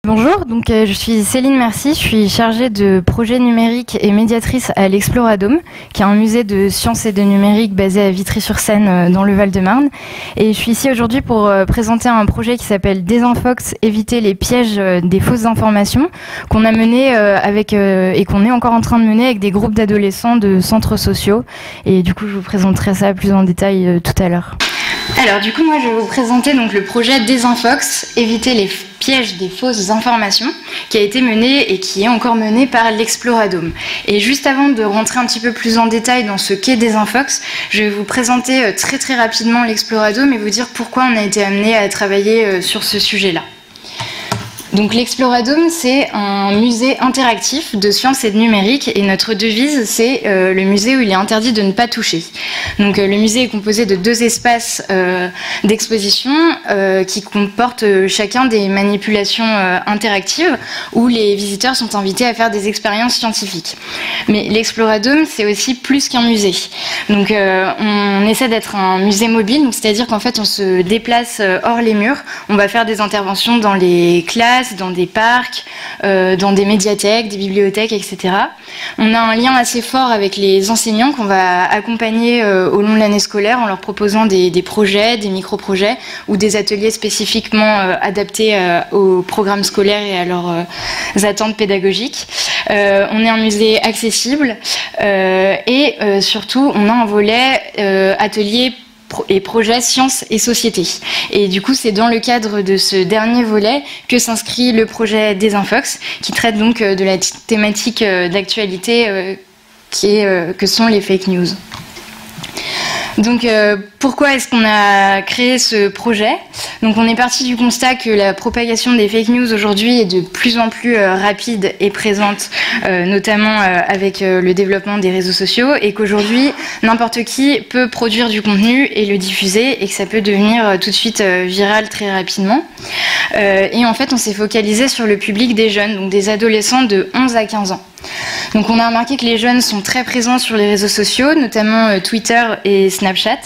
Bonjour, je suis Céline Merci, je suis chargée de projet numérique et médiatrice à l'Exploradome, qui est un musée de sciences et de numérique basé à Vitry-sur-Seine dans le Val-de-Marne. Et je suis ici aujourd'hui pour présenter un projet qui s'appelle Desinfox, éviter les pièges des fausses informations, qu'on a mené et qu'on est encore en train de mener avec des groupes d'adolescents de centres sociaux. Et du coup, je vous présenterai ça plus en détail tout à l'heure. Alors du coup, moi je vais vous présenter donc le projet Desinfox, éviter les pièges des fausses informations, qui a été mené et qui est encore mené par l'Exploradome. Et juste avant de rentrer un petit peu plus en détail dans ce qu'est Desinfox, je vais vous présenter très rapidement l'Exploradome et vous dire pourquoi on a été amené à travailler sur ce sujet-là. Donc l'Exploradome, c'est un musée interactif de sciences et de numérique et notre devise, c'est le musée où il est interdit de ne pas toucher. Donc le musée est composé de 2 espaces d'exposition qui comportent chacun des manipulations interactives où les visiteurs sont invités à faire des expériences scientifiques. Mais l'Exploradome, c'est aussi plus qu'un musée. Donc on essaie d'être un musée mobile, c'est-à-dire qu'en fait on se déplace hors les murs, on va faire des interventions dans les classes, dans des parcs, dans des médiathèques, des bibliothèques, etc. On a un lien assez fort avec les enseignants qu'on va accompagner au long de l'année scolaire en leur proposant des projets, des micro-projets ou des ateliers spécifiquement adaptés au programme scolaire et à leurs attentes pédagogiques. On est un musée accessible et surtout on a un volet atelier et projet sciences et société. Et du coup, c'est dans le cadre de ce dernier volet que s'inscrit le projet Desinfox, qui traite donc de la thématique d'actualité que sont les fake news. Donc pourquoi est-ce qu'on a créé ce projet? Donc on est parti du constat que la propagation des fake news aujourd'hui est de plus en plus rapide et présente, notamment avec le développement des réseaux sociaux, et qu'aujourd'hui n'importe qui peut produire du contenu et le diffuser et que ça peut devenir tout de suite viral très rapidement. Et en fait on s'est focalisé sur le public des jeunes, donc des adolescents de 11 à 15 ans. Donc on a remarqué que les jeunes sont très présents sur les réseaux sociaux, notamment Twitter et Snapchat,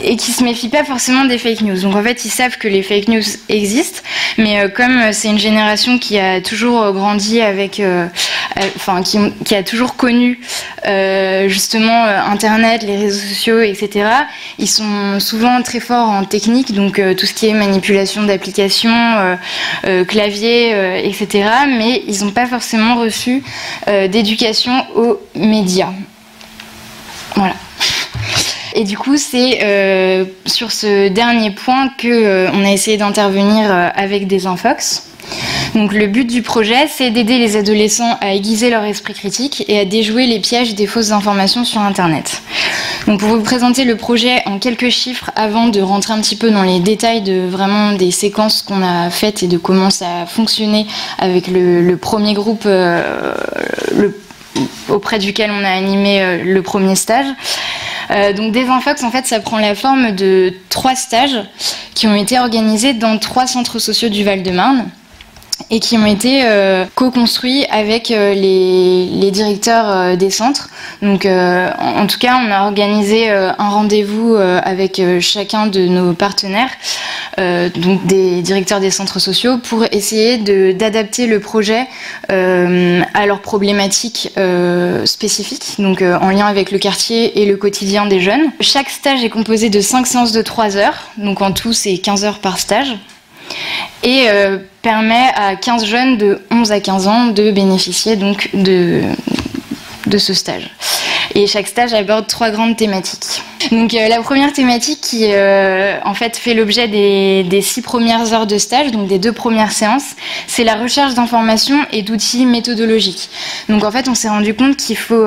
et qui se méfient pas forcément des fake news. Donc en fait ils savent que les fake news existent, mais comme c'est une génération qui a toujours grandi avec, qui a toujours connu justement Internet, les réseaux sociaux, etc. Ils sont souvent très forts en technique, donc tout ce qui est manipulation d'applications, clavier, etc. Mais ils n'ont pas forcément reçu d'éducation aux médias. Voilà. Et du coup, c'est sur ce dernier point qu'on a essayé d'intervenir avec Desinfox. Donc le but du projet, c'est d'aider les adolescents à aiguiser leur esprit critique et à déjouer les pièges des fausses informations sur Internet. Donc pour vous présenter le projet en quelques chiffres, avant de rentrer un petit peu dans les détails de vraiment des séquences qu'on a faites et de comment ça a fonctionné avec le premier groupe auprès duquel on a animé le premier stage. Donc Desinfox, en fait, ça prend la forme de 3 stages qui ont été organisés dans 3 centres sociaux du Val-de-Marne et qui ont été co-construits avec les directeurs des centres. Donc en tout cas, on a organisé un rendez-vous avec chacun de nos partenaires, donc des directeurs des centres sociaux, pour essayer d'adapter le projet à leurs problématiques spécifiques, donc en lien avec le quartier et le quotidien des jeunes. Chaque stage est composé de 5 séances de 3 heures, donc en tout c'est 15 heures par stage, et permet à 15 jeunes de 11 à 15 ans de bénéficier donc de ce stage. Et chaque stage aborde 3 grandes thématiques. Donc la première thématique qui en fait fait l'objet des 6 premières heures de stage, donc des 2 premières séances, c'est la recherche d'informations et d'outils méthodologiques. Donc en fait on s'est rendu compte qu'il faut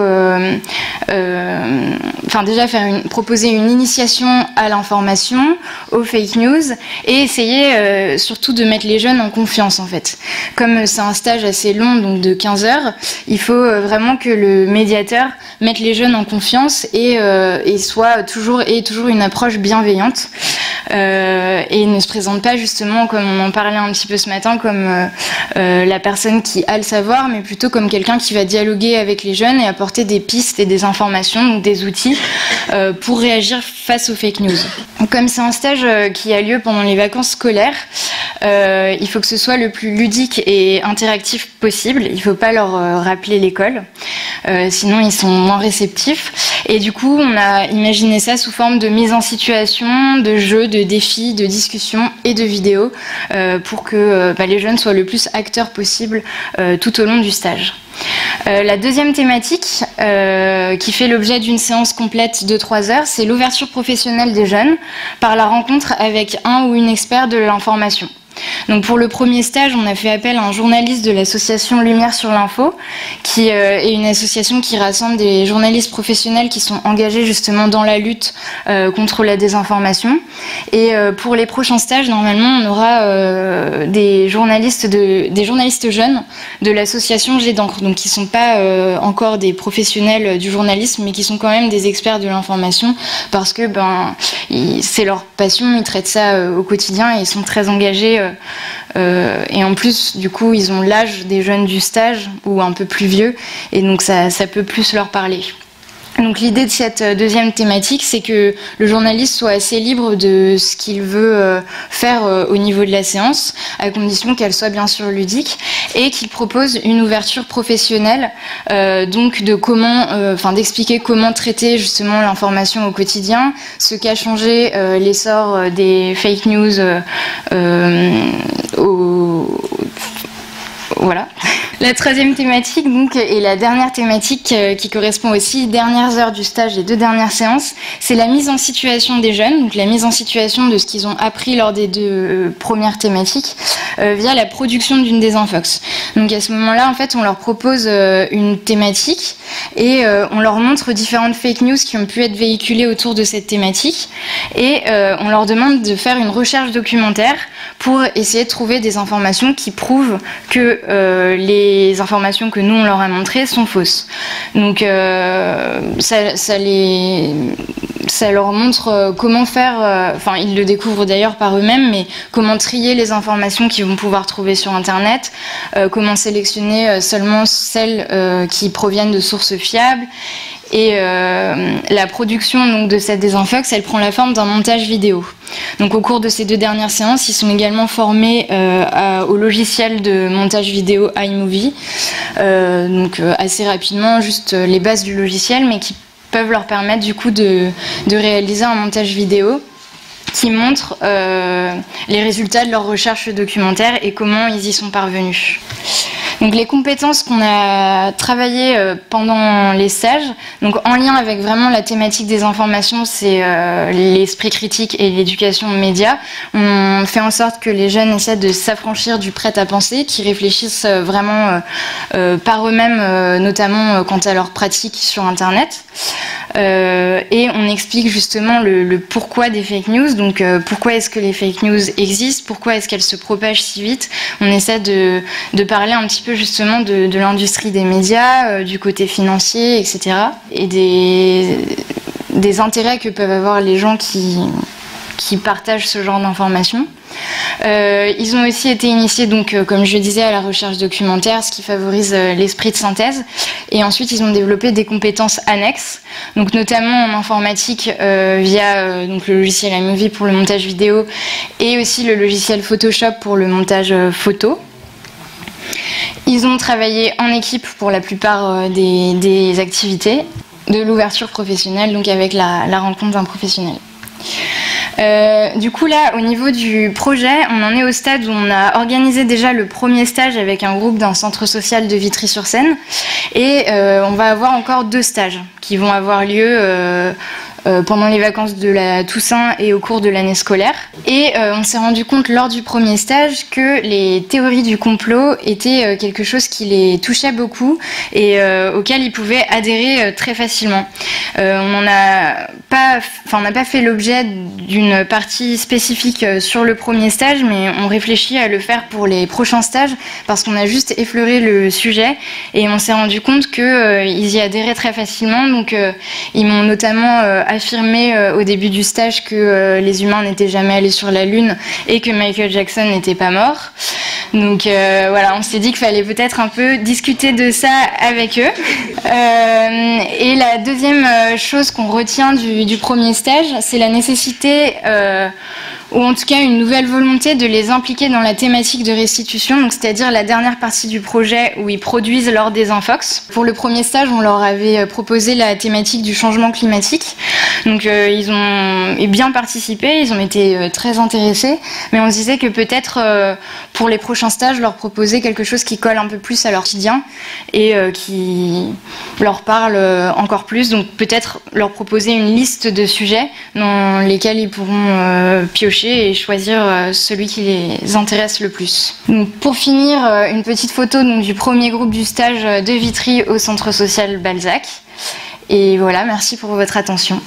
déjà proposer une initiation à l'information, aux fake news, et essayer surtout de mettre les jeunes en confiance en fait. Comme c'est un stage assez long, donc de 15 heures, il faut vraiment que le médiateur mette les jeunes en confiance et ait toujours une approche bienveillante. et ne se présente pas justement, comme on en parlait un petit peu ce matin, comme la personne qui a le savoir, mais plutôt comme quelqu'un qui va dialoguer avec les jeunes et apporter des pistes et des informations, donc des outils pour réagir face aux fake news. Comme c'est un stage qui a lieu pendant les vacances scolaires, il faut que ce soit le plus ludique et interactif possible. Il ne faut pas leur rappeler l'école, sinon ils sont moins réceptifs. Et du coup, on a imaginé ça sous forme de mise en situation, de jeux, de défis, de discussions et de vidéos pour que les jeunes soient le plus acteurs possible tout au long du stage. La deuxième thématique, qui fait l'objet d'une séance complète de 3 heures, c'est l'ouverture professionnelle des jeunes par la rencontre avec un ou une expert de l'information. Donc pour le premier stage, on a fait appel à un journaliste de l'association Lumière sur l'info, qui est une association qui rassemble des journalistes professionnels qui sont engagés justement dans la lutte contre la désinformation. Et pour les prochains stages, normalement, on aura des journalistes jeunes de l'association Jet d'encre, donc qui ne sont pas encore des professionnels du journalisme, mais qui sont quand même des experts de l'information, parce que c'est leur passion, ils traitent ça au quotidien et ils sont très engagés. Et en plus, du coup, ils ont l'âge des jeunes du stage ou un peu plus vieux, et donc ça peut plus leur parler. Donc l'idée de cette deuxième thématique, c'est que le journaliste soit assez libre de ce qu'il veut faire au niveau de la séance, à condition qu'elle soit bien sûr ludique, et qu'il propose une ouverture professionnelle, donc de d'expliquer comment traiter justement l'information au quotidien, ce qu'a changé l'essor des fake news voilà. La troisième thématique, donc, et la dernière thématique qui correspond aux 6 dernières heures du stage et 2 dernières séances, c'est la mise en situation des jeunes, donc la mise en situation de ce qu'ils ont appris lors des 2 premières thématiques, via la production d'une désinfox. Donc à ce moment-là, en fait, on leur propose une thématique et on leur montre différentes fake news qui ont pu être véhiculées autour de cette thématique, et on leur demande de faire une recherche documentaire pour essayer de trouver des informations qui prouvent que les informations que nous on leur a montrées sont fausses. Donc ça leur montre comment faire, ils le découvrent d'ailleurs par eux-mêmes, mais comment trier les informations qu'ils vont pouvoir trouver sur Internet, comment sélectionner seulement celles qui proviennent de sources fiables. Et la production donc, de cette désinfox, elle prend la forme d'un montage vidéo. Donc au cours de ces 2 dernières séances, ils sont également formés au logiciel de montage vidéo iMovie, assez rapidement, juste les bases du logiciel, mais qui peuvent leur permettre du coup de réaliser un montage vidéo qui montre les résultats de leur recherche documentaire et comment ils y sont parvenus. Donc les compétences qu'on a travaillées pendant les stages, donc en lien avec vraiment la thématique des informations, c'est l'esprit critique et l'éducation aux médias. On fait en sorte que les jeunes essaient de s'affranchir du prêt-à-penser, qu'ils réfléchissent vraiment par eux-mêmes, notamment quant à leur pratique sur Internet. Et on explique justement le pourquoi des fake news, donc pourquoi est-ce que les fake news existent, pourquoi est-ce qu'elles se propagent si vite. On essaie de parler un petit peu justement de l'industrie des médias, du côté financier, etc. et des intérêts que peuvent avoir les gens qui partagent ce genre d'informations. Ils ont aussi été initiés, donc, comme je le disais, à la recherche documentaire, ce qui favorise l'esprit de synthèse. Et ensuite, ils ont développé des compétences annexes, donc notamment en informatique via donc, le logiciel iMovie pour le montage vidéo et aussi le logiciel Photoshop pour le montage photo. Ils ont travaillé en équipe pour la plupart des activités de l'ouverture professionnelle, donc avec la rencontre d'un professionnel. Du coup là, au niveau du projet, on en est au stade où on a organisé déjà le premier stage avec un groupe d'un centre social de Vitry-sur-Seine, et on va avoir encore 2 stages qui vont avoir lieu pendant les vacances de la Toussaint et au cours de l'année scolaire. Et on s'est rendu compte lors du premier stage que les théories du complot étaient quelque chose qui les touchait beaucoup et auquel ils pouvaient adhérer très facilement. On n'a pas fait l'objet d'une partie spécifique sur le premier stage, mais on réfléchit à le faire pour les prochains stages parce qu'on a juste effleuré le sujet et on s'est rendu compte qu'ils y adhéraient très facilement. Donc ils m'ont notamment affirmé au début du stage que les humains n'étaient jamais allés sur la Lune et que Michael Jackson n'était pas mort. Donc voilà, on s'est dit qu'il fallait peut-être un peu discuter de ça avec eux. Et la deuxième chose qu'on retient du premier stage, c'est la nécessité, ou en tout cas une nouvelle volonté de les impliquer dans la thématique de restitution, donc c'est-à-dire la dernière partie du projet où ils produisent lors des infox. Pour le premier stage, on leur avait proposé la thématique du changement climatique. Donc ils ont bien participé, ils ont été très intéressés, mais on se disait que peut-être pour les prochains stages, leur proposer quelque chose qui colle un peu plus à leur quotidien et qui leur parle encore plus. Donc peut-être leur proposer une liste de sujets dans lesquels ils pourront piocher et choisir celui qui les intéresse le plus. Donc, pour finir, une petite photo donc, du premier groupe du stage de Vitry au Centre social Balzac. Et voilà, merci pour votre attention.